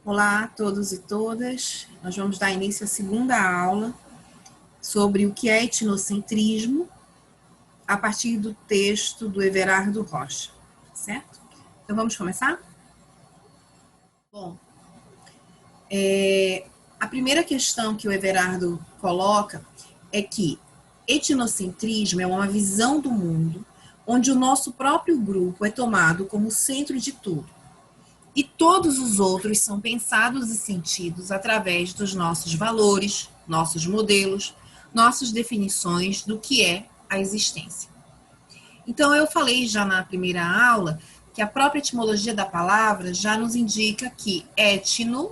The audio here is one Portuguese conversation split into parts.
Olá a todos e todas. Nós vamos dar início à segunda aula sobre o que é etnocentrismo a partir do texto do Everardo Rocha, certo? Então vamos começar? Bom, a primeira questão que o Everardo coloca é que etnocentrismo é uma visão do mundo onde o nosso próprio grupo é tomado como centro de tudo. E todos os outros são pensados e sentidos através dos nossos valores, nossos modelos, nossas definições do que é a existência. Então, eu falei já na primeira aula que a própria etimologia da palavra já nos indica que etno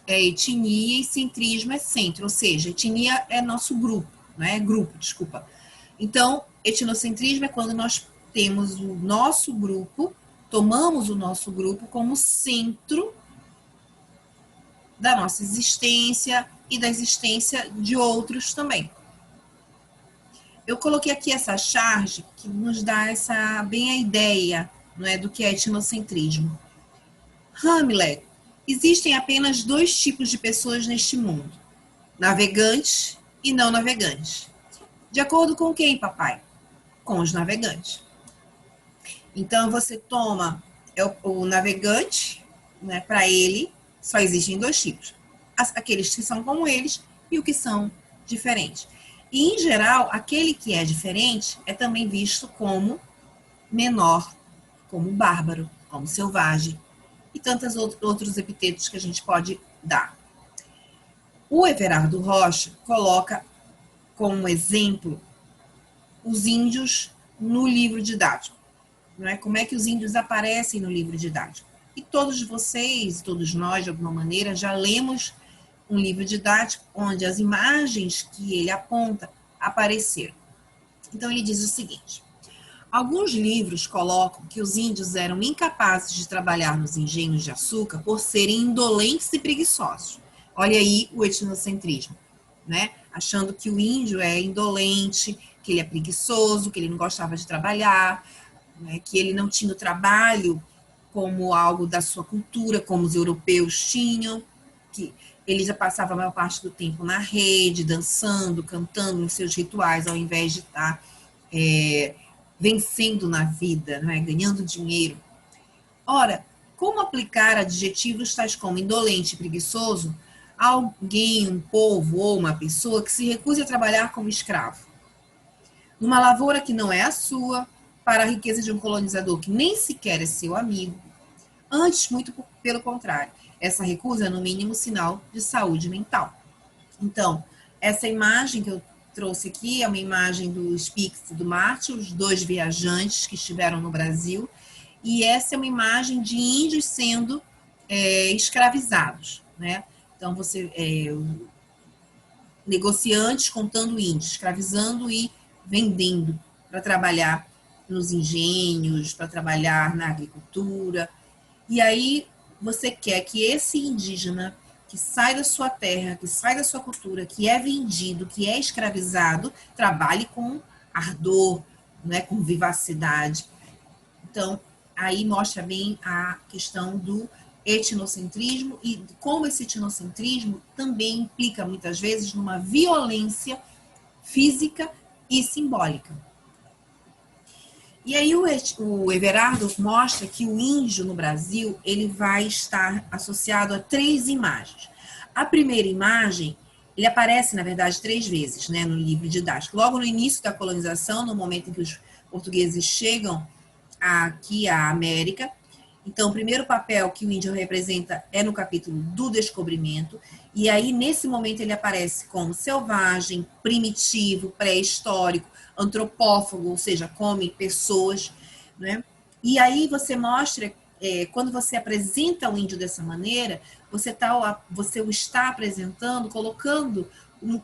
é etnia e centrismo é centro, ou seja, etnia é nosso grupo, né? Grupo, desculpa. Então, etnocentrismo é quando nós temos o nosso grupo, tomamos o nosso grupo como centro da nossa existência e da existência de outros também. Eu coloquei aqui essa charge que nos dá bem a ideia, não é, do que é etnocentrismo. Hamlet, existem apenas dois tipos de pessoas neste mundo: navegantes e não navegantes. De acordo com quem, papai? Com os navegantes. Então você toma o navegante, né, para ele só existem dois tipos: aqueles que são como eles e o que são diferentes. E, em geral, aquele que é diferente é também visto como menor, como bárbaro, como selvagem e tantos outros epítetos que a gente pode dar. O Everardo Rocha coloca como exemplo os índios no livro didático. Não é? Como é que os índios aparecem no livro didático? E todos vocês, todos nós, de alguma maneira, já lemos um livro didático onde as imagens que ele aponta apareceram. Então, ele diz o seguinte: alguns livros colocam que os índios eram incapazes de trabalhar nos engenhos de açúcar por serem indolentes e preguiçosos. Olha aí o etnocentrismo, né? Achando que o índio é indolente, que ele é preguiçoso, que ele não gostava de trabalhar, né? Que ele não tinha o trabalho como algo da sua cultura, como os europeus tinham, que ele já passava a maior parte do tempo na rede, dançando, cantando nos seus rituais, ao invés de estar vencendo na vida, não é? Ganhando dinheiro. Ora, como aplicar adjetivos tais como indolente e preguiçoso a alguém, um povo ou uma pessoa que se recuse a trabalhar como escravo? Numa lavoura que não é a sua, para a riqueza de um colonizador que nem sequer é seu amigo. Antes, muito pelo contrário, essa recusa é, no mínimo, sinal de saúde mental. Então, essa imagem que eu trouxe aqui é uma imagem do Spix e do Marte, os dois viajantes que estiveram no Brasil, e essa é uma imagem de índios sendo escravizados, né? Então, negociantes contando índios, escravizando e vendendo para trabalhar nos engenhos, para trabalhar na agricultura. E aí você quer que esse indígena que sai da sua terra, que sai da sua cultura, que é vendido, que é escravizado, trabalhe com ardor, né, com vivacidade. Então, aí mostra bem a questão do etnocentrismo e como esse etnocentrismo também implica, muitas vezes, numa violência física e simbólica. E aí o Everardo mostra que o índio no Brasil ele vai estar associado a três imagens. A primeira imagem, ele aparece, na verdade, 3 vezes, né, no livro didático. Logo no início da colonização, no momento em que os portugueses chegam aqui à América. Então, o primeiro papel que o índio representa é no capítulo do descobrimento. E aí, nesse momento, ele aparece como selvagem, primitivo, pré-histórico, antropófago, ou seja, come pessoas, né? E aí você mostra, quando você apresenta o índio dessa maneira, você o está apresentando, colocando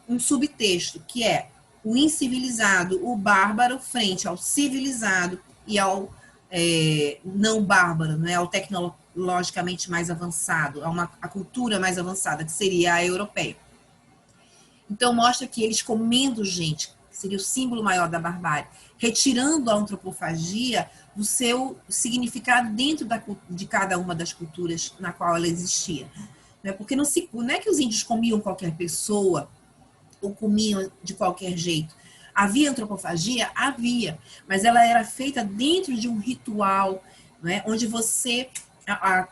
um subtexto, que é o incivilizado, o bárbaro, frente ao civilizado e ao não bárbaro, né? Ao tecnologicamente mais avançado, a cultura mais avançada, que seria a europeia. Então, mostra que eles comendo gente, que seria o símbolo maior da barbárie, retirando a antropofagia do seu significado dentro de cada uma das culturas na qual ela existia. né? Porque não é que os índios comiam qualquer pessoa ou comiam de qualquer jeito. Havia antropofagia? Havia, mas ela era feita dentro de um ritual, né? Onde você,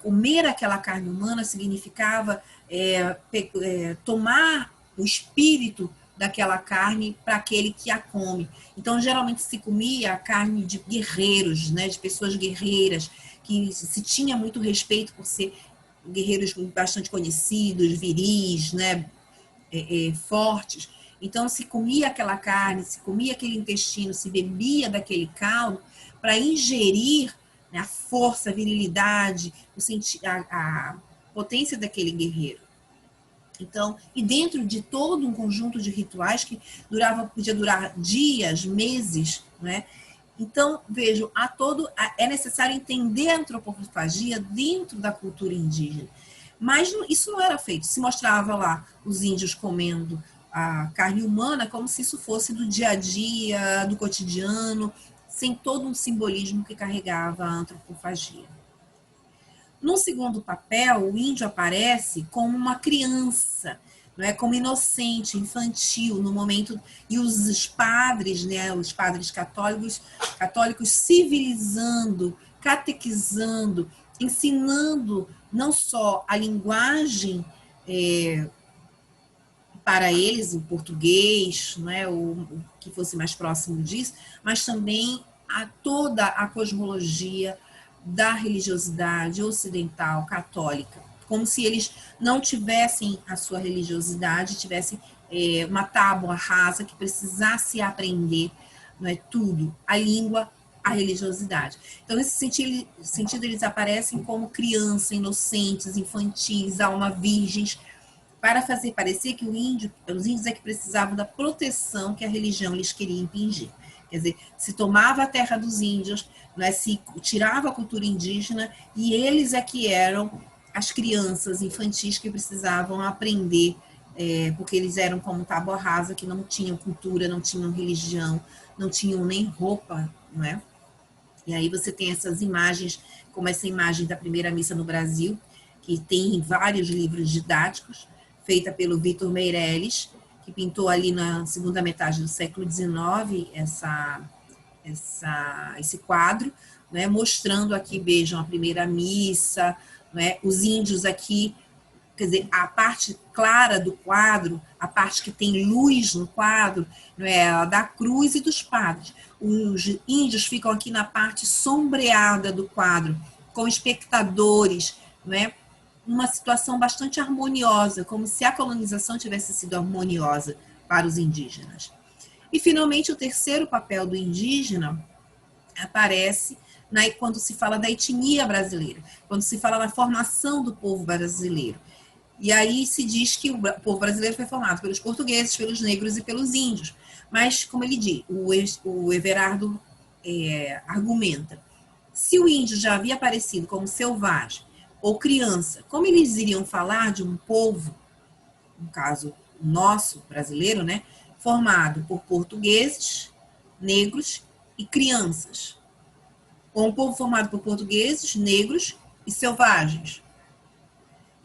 comer aquela carne humana significava tomar o espírito daquela carne para aquele que a come. Então, geralmente se comia a carne de guerreiros, né? De pessoas guerreiras, que se tinha muito respeito por ser guerreiros bastante conhecidos, viris, né? Fortes. Então, se comia aquela carne, se comia aquele intestino, se bebia daquele caldo para ingerir, né, a força, a virilidade, a potência daquele guerreiro. Então, e dentro de todo um conjunto de rituais que podia durar dias, meses, né? Então, vejo, é necessário entender a antropofagia dentro da cultura indígena. Mas isso não era feito. Se mostrava lá os índios comendo a carne humana como se isso fosse do dia a dia, do cotidiano, sem todo um simbolismo que carregava a antropofagia. No segundo papel, o índio aparece como uma criança, não é, como inocente, infantil, no momento, e os padres, né, os padres católicos civilizando, catequizando, ensinando não só a linguagem para eles, em português, né, o que fosse mais próximo disso, mas também a toda a cosmologia da religiosidade ocidental, católica, como se eles não tivessem a sua religiosidade, tivessem uma tábua rasa que precisasse aprender, não é, tudo, a língua, a religiosidade. Então, nesse sentido, eles aparecem como crianças, inocentes, infantis, alma virgens, para fazer parecer que os índios é que precisavam da proteção que a religião lhes queria impingir. Quer dizer, se tomava a terra dos índios, né, se tirava a cultura indígena, e eles é que eram as crianças infantis que precisavam aprender, porque eles eram como tábua rasa, que não tinham cultura, não tinham religião, não tinham nem roupa, não é? E aí você tem essas imagens, como essa imagem da primeira missa no Brasil, que tem vários livros didáticos, feita pelo Vitor Meirelles, que pintou ali na segunda metade do século XIX esse quadro, né, mostrando aqui, vejam, a primeira missa, né, os índios aqui, quer dizer, a parte clara do quadro, a parte que tem luz no quadro, né, a da cruz e dos padres. Os índios ficam aqui na parte sombreada do quadro, como espectadores, né, uma situação bastante harmoniosa, como se a colonização tivesse sido harmoniosa para os indígenas. E, finalmente, o terceiro papel do indígena aparece quando se fala da etnia brasileira, quando se fala da formação do povo brasileiro. E aí se diz que o povo brasileiro foi formado pelos portugueses, pelos negros e pelos índios. Mas, como ele diz, o Everardo argumenta, se o índio já havia aparecido como selvagem ou criança, como eles iriam falar de um povo, no caso nosso, brasileiro, né, formado por portugueses, negros e crianças, ou um povo formado por portugueses, negros e selvagens.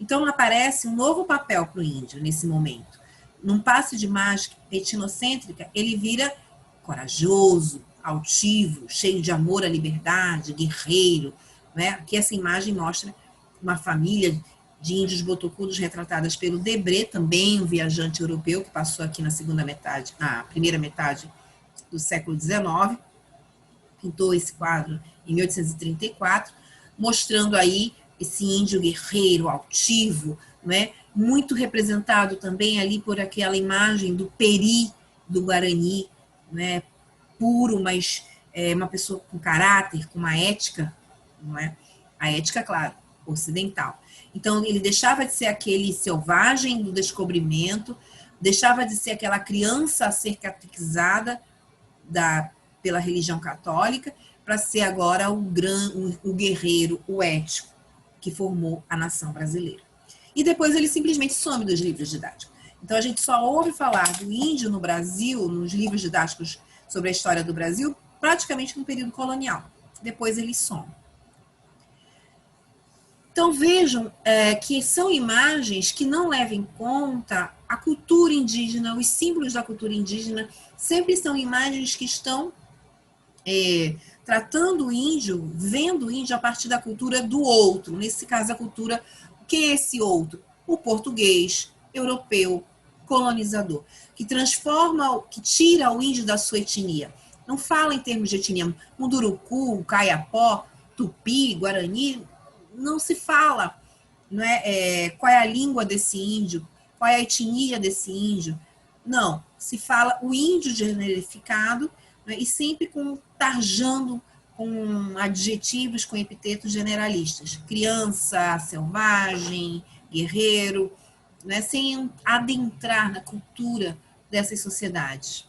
Então aparece um novo papel para o índio nesse momento. Num passe de mágica etnocêntrica, ele vira corajoso, altivo, cheio de amor à liberdade, guerreiro, né? Aqui essa imagem mostra uma família de índios botocudos retratadas pelo Debré, também um viajante europeu que passou aqui na primeira metade do século XIX, pintou esse quadro em 1834, mostrando aí esse índio guerreiro, altivo, né? Muito representado também ali por aquela imagem do peri do Guarani, né? Puro, mas uma pessoa com caráter, com uma ética, não é? A ética, claro, ocidental. Então, ele deixava de ser aquele selvagem do descobrimento, deixava de ser aquela criança a ser catequizada pela religião católica, para ser agora o guerreiro, o ético, que formou a nação brasileira. E depois ele simplesmente some dos livros didáticos. Então, a gente só ouve falar do índio no Brasil, nos livros didáticos sobre a história do Brasil, praticamente no período colonial. Depois ele some. Então vejam que são imagens que não levam em conta a cultura indígena, os símbolos da cultura indígena, sempre são imagens que estão tratando o índio, vendo o índio a partir da cultura do outro, nesse caso a cultura, o que é esse outro? O português, europeu, colonizador, que transforma, que tira o índio da sua etnia. Não fala em termos de etnia, Munduruku, Kayapó, Tupi, Guarani, não se fala, não é, qual é a língua desse índio, qual é a etnia desse índio. Não, se fala o índio generificado, né, e sempre tarjando com adjetivos, com epitetos generalistas. Criança, selvagem, guerreiro, né, sem adentrar na cultura dessas sociedades.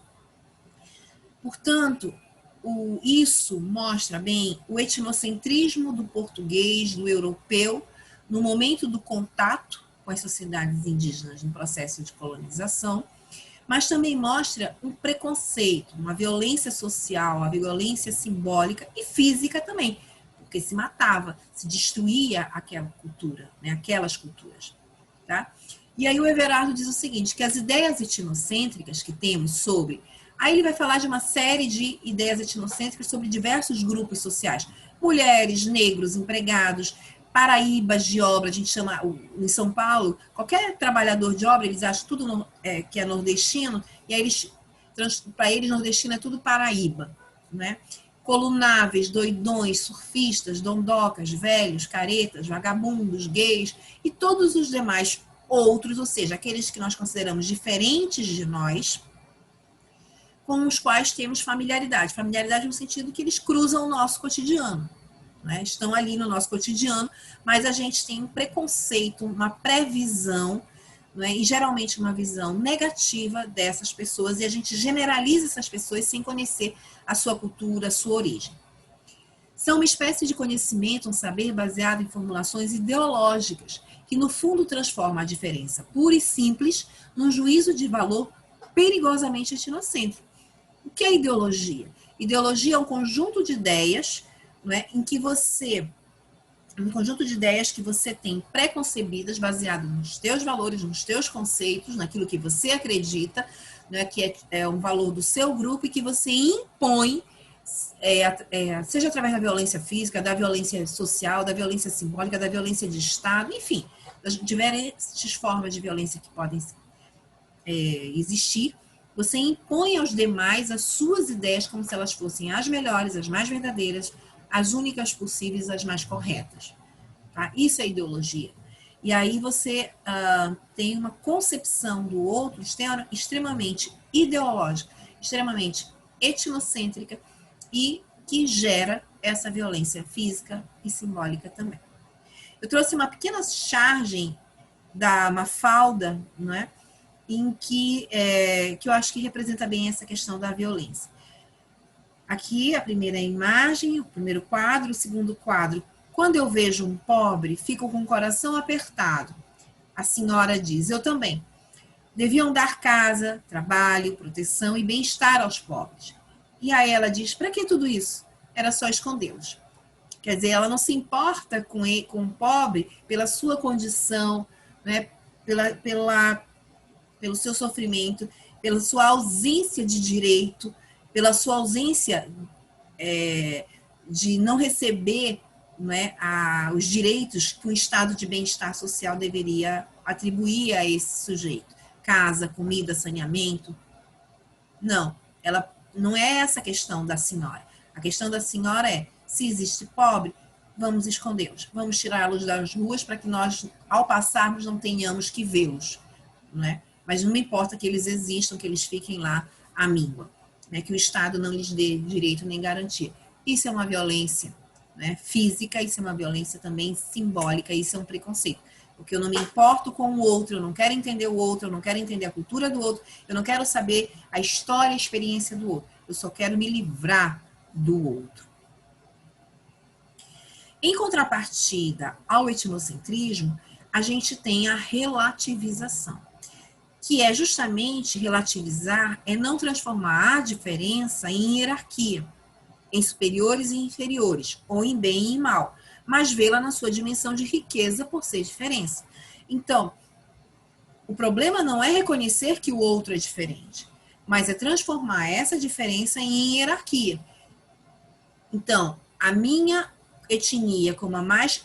Portanto, isso mostra bem o etnocentrismo do português, do europeu, no momento do contato com as sociedades indígenas no processo de colonização, mas também mostra um preconceito, uma violência social, uma violência simbólica e física também, porque se matava, se destruía aquela cultura, né, aquelas culturas. Tá? E aí o Everardo diz o seguinte, que as ideias etnocêntricas que temos sobre... Aí ele vai falar de uma série de ideias etnocêntricas sobre diversos grupos sociais. Mulheres, negros, empregados, paraíbas de obra, a gente chama, em São Paulo, qualquer trabalhador de obra, eles acham tudo que é nordestino, e aí para eles nordestino é tudo paraíba, né? Colunáveis, doidões, surfistas, dondocas, velhos, caretas, vagabundos, gays e todos os demais outros, ou seja, aqueles que nós consideramos diferentes de nós, com os quais temos familiaridade. Familiaridade no sentido que eles cruzam o nosso cotidiano, né? Estão ali no nosso cotidiano, mas a gente tem um preconceito, uma previsão, né? E geralmente uma visão negativa dessas pessoas, e a gente generaliza essas pessoas sem conhecer a sua cultura, a sua origem. São uma espécie de conhecimento, um saber baseado em formulações ideológicas, que no fundo transforma a diferença pura e simples num juízo de valor perigosamente etnocêntrico. O que é ideologia? Ideologia é um conjunto de ideias, não é, em que você, um conjunto de ideias que você tem preconcebidas, baseado nos teus valores, nos teus conceitos, naquilo que você acredita, né, que é um valor do seu grupo e que você impõe, seja através da violência física, da violência social, da violência simbólica, da violência de Estado, enfim, das diversas formas de violência que podem existir. Você impõe aos demais as suas ideias como se elas fossem as melhores, as mais verdadeiras, as únicas possíveis, as mais corretas. Tá? Isso é ideologia. E aí você tem uma concepção do outro extremamente ideológica, extremamente etnocêntrica e que gera essa violência física e simbólica também. Eu trouxe uma pequena charge da Mafalda, não é? Em que eu acho que representa bem essa questão da violência. Aqui, a primeira imagem, o primeiro quadro, o segundo quadro. Quando eu vejo um pobre, fico com o coração apertado. A senhora diz, eu também. Deviam dar casa, trabalho, proteção e bem-estar aos pobres. E aí ela diz, para que tudo isso? Era só escondê-los. Quer dizer, ela não se importa com o pobre pela sua condição, né, pelo seu sofrimento, pela sua ausência de direito, pela sua ausência de não receber, né, os direitos que um estado de bem-estar social deveria atribuir a esse sujeito. Casa, comida, saneamento. Não, ela não é essa a questão da senhora. A questão da senhora é, se existe pobre, vamos escondê-los, vamos tirá-los das ruas para que nós, ao passarmos, não tenhamos que vê-los, não é? Mas não me importa que eles existam, que eles fiquem lá à míngua, né? Que o Estado não lhes dê direito nem garantia. Isso é uma violência, né, física, isso é uma violência também simbólica, isso é um preconceito. Porque eu não me importo com o outro, eu não quero entender o outro, eu não quero entender a cultura do outro, eu não quero saber a história e a experiência do outro. Eu só quero me livrar do outro. Em contrapartida ao etnocentrismo, a gente tem a relativização, que é justamente relativizar, é não transformar a diferença em hierarquia, em superiores e inferiores, ou em bem e mal, mas vê-la na sua dimensão de riqueza por ser diferença. Então, o problema não é reconhecer que o outro é diferente, mas é transformar essa diferença em hierarquia. Então, a minha etnia como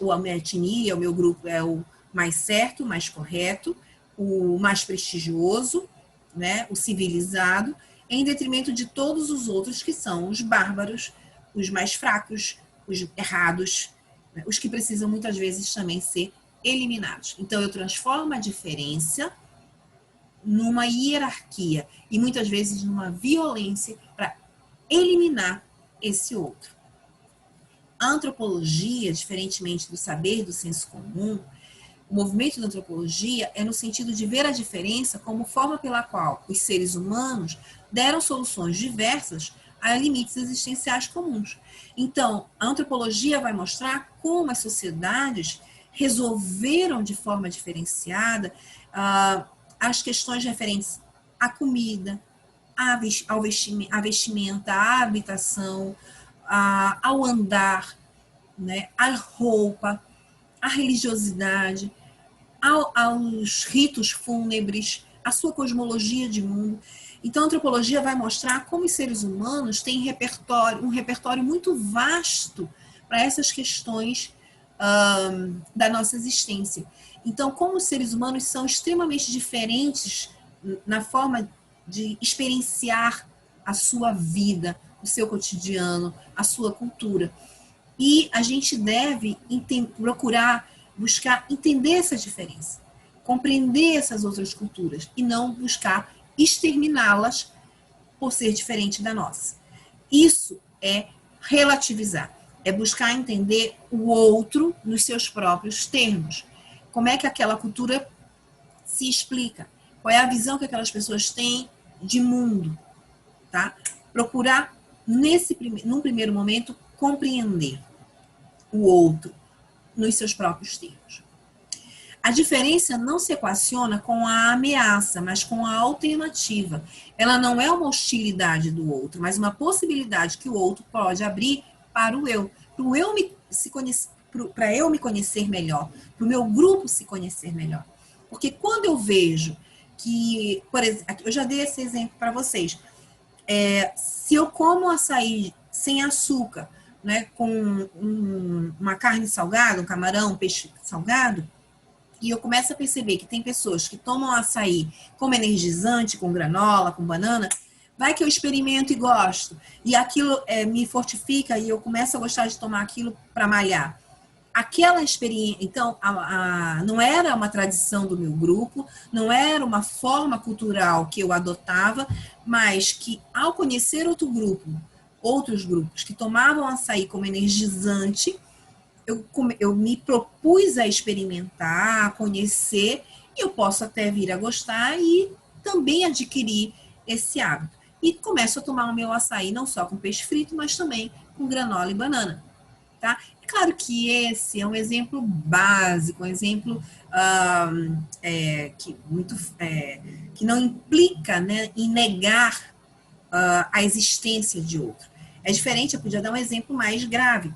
ou a minha etnia, o meu grupo é o mais certo, o mais correto, o mais prestigioso, né, o civilizado, em detrimento de todos os outros que são os bárbaros, os mais fracos, os errados, né, os que precisam muitas vezes também ser eliminados. Então, eu transformo a diferença numa hierarquia e muitas vezes numa violência para eliminar esse outro. A antropologia, diferentemente do saber do senso comum, o movimento da antropologia é no sentido de ver a diferença como forma pela qual os seres humanos deram soluções diversas a limites existenciais comuns. Então, a antropologia vai mostrar como as sociedades resolveram de forma diferenciada as questões referentes à comida, à vestimenta, à habitação, ao andar, né, à roupa, à religiosidade, aos ritos fúnebres, à sua cosmologia de mundo. Então, a antropologia vai mostrar como os seres humanos têm um repertório muito vasto para essas questões da nossa existência. Então, como os seres humanos são extremamente diferentes na forma de experienciar a sua vida, o seu cotidiano, a sua cultura. E a gente deve procurar, buscar entender essa diferença, compreender essas outras culturas e não buscar exterminá-las por ser diferente da nossa. Isso é relativizar, é buscar entender o outro nos seus próprios termos. Como é que aquela cultura se explica? Qual é a visão que aquelas pessoas têm de mundo? Tá? Procurar, num primeiro momento, compreender o outro nos seus próprios termos. A diferença não se equaciona com a ameaça, mas com a alternativa. Ela não é uma hostilidade do outro, mas uma possibilidade que o outro pode abrir para o eu. Para eu me conhecer melhor, para o meu grupo se conhecer melhor. Porque quando eu vejo que, por exemplo, eu já dei esse exemplo para vocês, se eu como açaí sem açúcar, né, com uma carne salgada, um camarão, um peixe salgado, e eu começo a perceber que tem pessoas que tomam açaí como energizante, com granola, com banana, vai que eu experimento e gosto, e aquilo me fortifica e eu começo a gostar de tomar aquilo para malhar. Aquela experiência, então, não era uma tradição do meu grupo, não era uma forma cultural que eu adotava, mas que ao conhecer outros grupos que tomavam açaí como energizante, eu me propus a experimentar, a conhecer, e eu posso até vir a gostar e também adquirir esse hábito. E começo a tomar o meu açaí não só com peixe frito, mas também com granola e banana. Tá? É claro que esse é um exemplo básico, um exemplo que não implica, né, em negar a existência de outro. É diferente, eu podia dar um exemplo mais grave,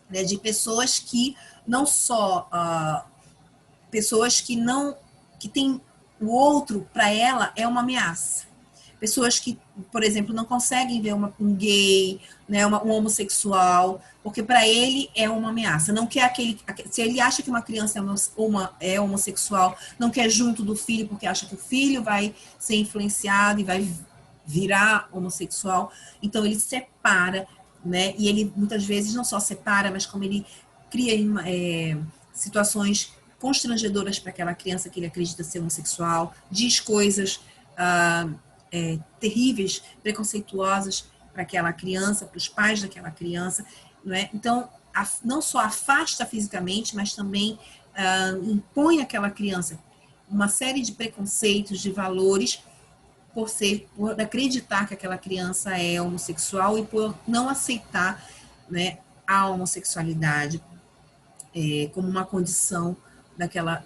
né, de pessoas que não só pessoas que têm o outro para ela é uma ameaça. Pessoas que, por exemplo, não conseguem ver um gay, né, um homossexual, porque para ele é uma ameaça. Não quer se ele acha que uma criança é homossexual, não quer junto do filho, porque acha que o filho vai ser influenciado e vai virar homossexual. Então ele separa, né? E ele muitas vezes não só separa, mas como ele cria situações constrangedoras para aquela criança que ele acredita ser homossexual, diz coisas terríveis, preconceituosas para aquela criança, para os pais daquela criança, não é? Então, não só afasta fisicamente, mas também impõe àquela criança uma série de preconceitos, de valores, por acreditar que aquela criança é homossexual e por não aceitar, né, a homossexualidade como uma condição daquela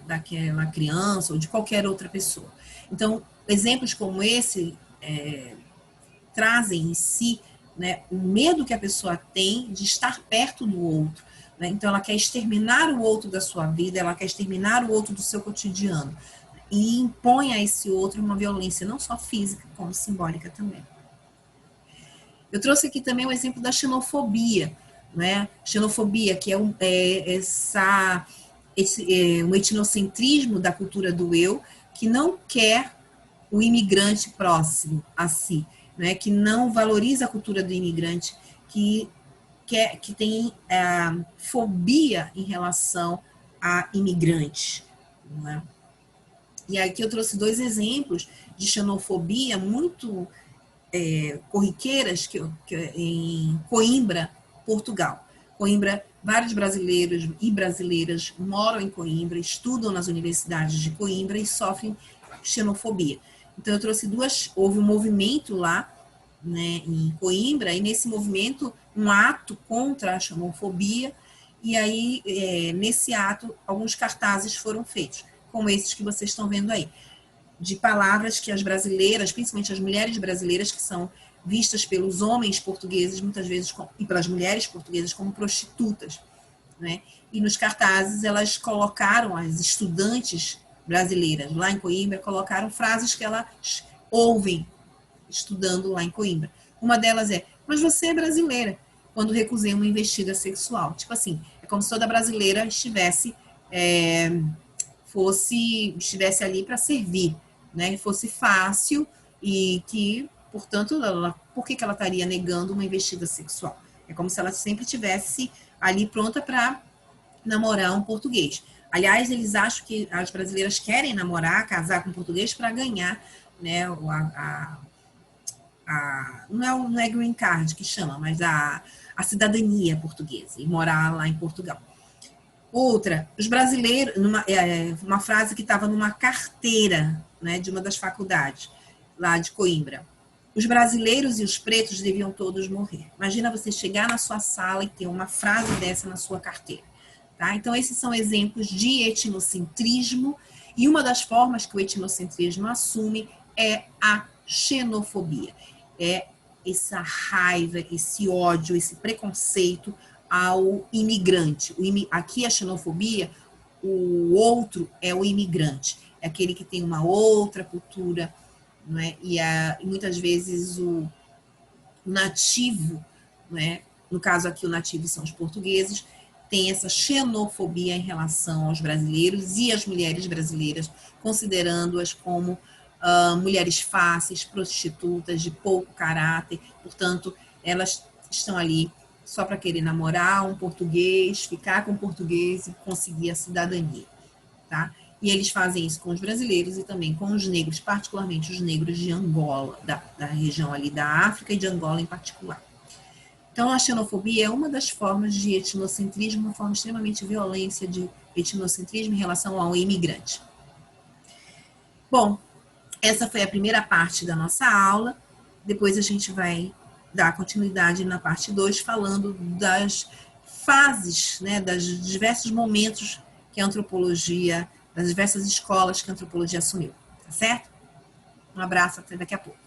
criança ou de qualquer outra pessoa. Então, exemplos como esse trazem em si, né, o medo que a pessoa tem de estar perto do outro, né? Então, ela quer exterminar o outro da sua vida, ela quer exterminar o outro do seu cotidiano. E impõe a esse outro uma violência, não só física, como simbólica também. Eu trouxe aqui também o exemplo da xenofobia, né? Xenofobia, que é um etnocentrismo da cultura do eu, que não quer o imigrante próximo a si, né? Que não valoriza a cultura do imigrante, que tem fobia em relação a imigrantes. Né? E aqui eu trouxe 2 exemplos de xenofobia muito corriqueiras em Coimbra, Portugal. Coimbra, vários brasileiros e brasileiras moram em Coimbra, estudam nas universidades de Coimbra e sofrem xenofobia. Então, eu trouxe houve um movimento lá, né, em Coimbra, e nesse movimento, um ato contra a xenofobia, e aí, nesse ato, alguns cartazes foram feitos, como esses que vocês estão vendo aí, de palavras que as brasileiras, principalmente as mulheres brasileiras, que são vistas pelos homens portugueses, muitas vezes, e pelas mulheres portuguesas, como prostitutas, né? E nos cartazes elas colocaram, as estudantes brasileiras lá em Coimbra, colocaram frases que elas ouvem estudando lá em Coimbra. Uma delas é, mas você é brasileira, quando recusei uma investida sexual. Tipo assim, é como se toda brasileira estivesse ali para servir, né? Fosse fácil e que, portanto, por que ela estaria negando uma investida sexual? É como se ela sempre estivesse ali pronta para namorar um português. Aliás, eles acham que as brasileiras querem namorar, casar com um português para ganhar, né, não é green card que chama, mas a cidadania portuguesa e morar lá em Portugal. Outra, os brasileiros, uma frase que estava numa carteira, né, de uma das faculdades lá de Coimbra. Os brasileiros e os pretos deviam todos morrer. Imagina você chegar na sua sala e ter uma frase dessa na sua carteira. Tá? Então, esses são exemplos de etnocentrismo, e uma das formas que o etnocentrismo assume é a xenofobia. É essa raiva, esse ódio, esse preconceito ao imigrante. Aqui a xenofobia, o outro é o imigrante, é aquele que tem uma outra cultura, não é? E muitas vezes o nativo, não é? No caso aqui o nativo são os portugueses, tem essa xenofobia em relação aos brasileiros e às mulheres brasileiras, considerando-as como mulheres fáceis, prostitutas, de pouco caráter, portanto, elas estão ali só para querer namorar um português, ficar com um português e conseguir a cidadania, tá? E eles fazem isso com os brasileiros e também com os negros, particularmente os negros de Angola, da região ali da África e de Angola em particular. Então, a xenofobia é uma das formas de etnocentrismo, uma forma extremamente violenta de etnocentrismo em relação ao imigrante. Bom, essa foi a primeira parte da nossa aula. Depois a gente vai dar continuidade na parte 2, falando das fases, né, dos diversos momentos que a antropologia, das diversas escolas que a antropologia assumiu. Tá certo? Um abraço, até daqui a pouco.